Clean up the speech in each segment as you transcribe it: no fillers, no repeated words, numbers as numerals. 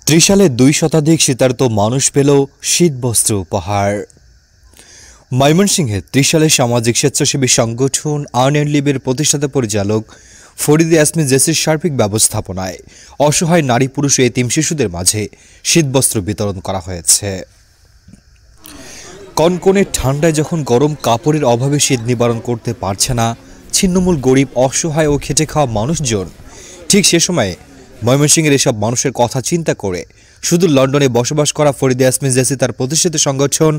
ত্রিশালে ২ শতাধিক শীতার্ত মানুষ পেল শীতবস্ত্র উপহার। ময়মনসিংহের ত্রিশালে সামাজিক স্বেচ্ছাসেবী সংগঠন আর্ন অ্যান্ড লিভের প্রতিষ্ঠাতা পরিচালক ফরিদা ইয়াসমিন জেসির সার্বিক ব্যবস্থাপনায় অসহায় নারী পুরুষ ও এতিম শিশুদের মাঝে শীতবস্ত্র বিতরণ করা হয়েছে। কনকনে ঠান্ডায় যখন গরম কাপড়ের অভাবে শীত নিবারণ করতে পারছে না ছিন্নমূল গরিব, অসহায় ও খেটে খাওয়া মানুষজন, ঠিক সে সময়ে ময়মনসিংহের এসব মানুষের কথা চিন্তা করে শুধু লন্ডনে বসবাস করা ফরিদা ইয়াসমিন জেসি তার প্রতিষ্ঠিত সংগঠন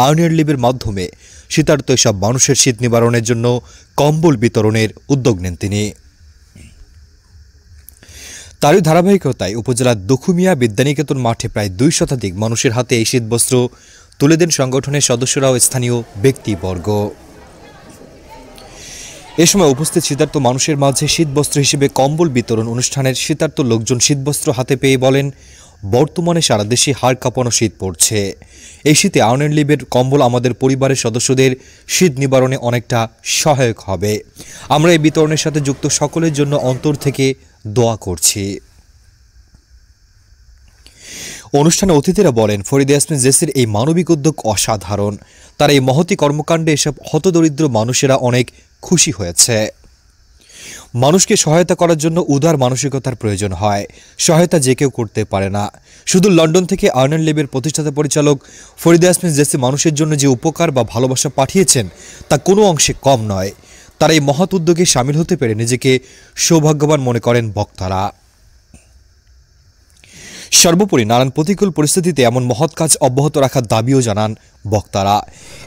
আর্ন অ্যান্ড লিভের মাধ্যমে শীতার্ত এসব মানুষের শীত নিবারণের জন্য কম্বল বিতরণের উদ্যোগ নেন তিনি। তারই ধারাবাহিকতায় উপজেলার দক্ষুমিয়া বিদ্যানিকেতন মাঠে প্রায় ২ শতাধিক মানুষের হাতে এই শীতবস্ত্র তুলে দেন সংগঠনের সদস্যরা ও স্থানীয় ব্যক্তিবর্গ। এ সময় উপস্থিত শীতার্ত মানুষের মাঝে শীতবস্ত্র হিসেবে কম্বল বিতরণ অনুষ্ঠানের শীতার্ত লোকজন শীতবস্ত্র হাতে পেয়ে বলেন, বর্তমানে সারা দেশে হাড় কাঁপানো শীত পড়ছে। এই শীতে আর্ন অ্যান্ড লিভের কম্বল আমাদের পরিবারের সদস্যদের শীত নিবারণে অনেকটা সহায়ক হবে। আমরা এই বিতরণের সাথে যুক্ত সকলের জন্য অন্তর থেকে দোয়া করছি। অনুষ্ঠানে অতিথিরা বলেন, ফরিদা ইয়াসমিন জেসির এই মানবিক উদ্যোগ অসাধারণ। তার এই মহতি কর্মকাণ্ডে এসব হতদরিদ্র মানুষেরা অনেক খুশি হয়েছে। মানুষকে সহায়তা করার জন্য উদার মানসিকতার প্রয়োজন হয়। সহায়তা যে কেউ করতে পারে না। শুধু লন্ডন থেকে আর্ন অ্যান্ড লিভের প্রতিষ্ঠাতা পরিচালক ফরিদা ইয়াসমিন জেসি মানুষের জন্য যে উপকার বা ভালোবাসা পাঠিয়েছেন তা কোনো অংশে কম নয়। তার এই মহৎ উদ্যোগে সামিল হতে পেরে নিজেকে সৌভাগ্যবান মনে করেন বক্তারা। সর্বোপরি নানান প্রতিকূল পরিস্থিতিতে এমন মহৎ কাজ অব্যাহত রাখার দাবিও জানান বক্তারা।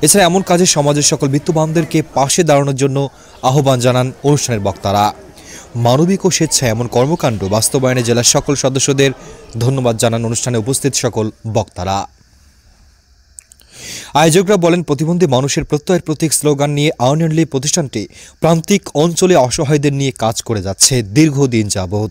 এছাড়া এমন কাজে সমাজের সকল বিত্তবানদেরকে পাশে দাঁড়ানোর জন্য আহ্বান জানান অনুষ্ঠানের বক্তারা। মানবিক ও স্বেচ্ছায় এমন কর্মকাণ্ড বাস্তবায়নে জেলার সকল সদস্যদের ধন্যবাদ জানান অনুষ্ঠানে উপস্থিত সকল বক্তারা। আয়োজকরা বলেন, প্রতিবন্ধী মানুষের প্রত্যয়ের প্রতীক স্লোগান নিয়ে আর্ন অ্যান্ড লিভ প্রতিষ্ঠানটি প্রান্তিক অঞ্চলে অসহায়দের নিয়ে কাজ করে যাচ্ছে দীর্ঘদিন যাবৎ।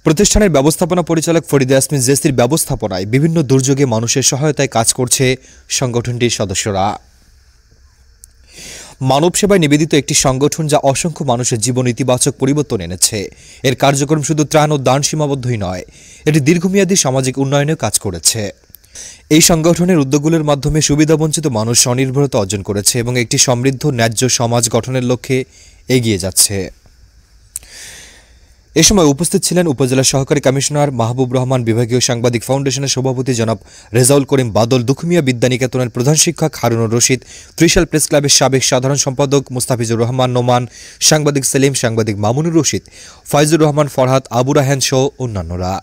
প্রতিষ্ঠানের ব্যবস্থাপনা পরিচালক ফরিদা ইয়াসমিন জেসির ব্যবস্থাপনায় বিভিন্ন দুর্যোগে মানুষের সহায়তায় কাজ করছে সংগঠনটির সদস্যরা। মানব সেবায় নিবেদিত একটি সংগঠন যা অসংখ্য মানুষের জীবন ইতিবাচক পরিবর্তন এনেছে। এর কার্যক্রম শুধু ত্রাণ ও দান সীমাবদ্ধই নয়, এটি দীর্ঘমেয়াদী সামাজিক উন্নয়নেও কাজ করেছে। এই সংগঠনের উদ্যোগগুলোর মাধ্যমে সুবিধাবঞ্চিত মানুষ স্বনির্ভরতা অর্জন করেছে এবং একটি সমৃদ্ধ ন্যায্য সমাজ গঠনের লক্ষ্যে এগিয়ে যাচ্ছে। এ সময় উপস্থিত ছিলেন উপজেলা সহকারী কমিশনার মাহবুব রহমান, বিভাগীয় সাংবাদিক ফাউন্ডেশনের সভাপতি জনাব রেজাউল করিম বাদল, দক্ষুমিয়া বিদ্যানিকেতনের প্রধান শিক্ষক হারুনুর রশিদ, ত্রিশাল প্রেস ক্লাবের সাবেক সাধারণ সম্পাদক মুস্তাফিজুর রহমান নোমান, সাংবাদিক সেলিম, সাংবাদিক মামুনুর রশিদ, ফয়জুর রহমান ফরহাদ, আবু রাহান সহ অন্যান্যরা।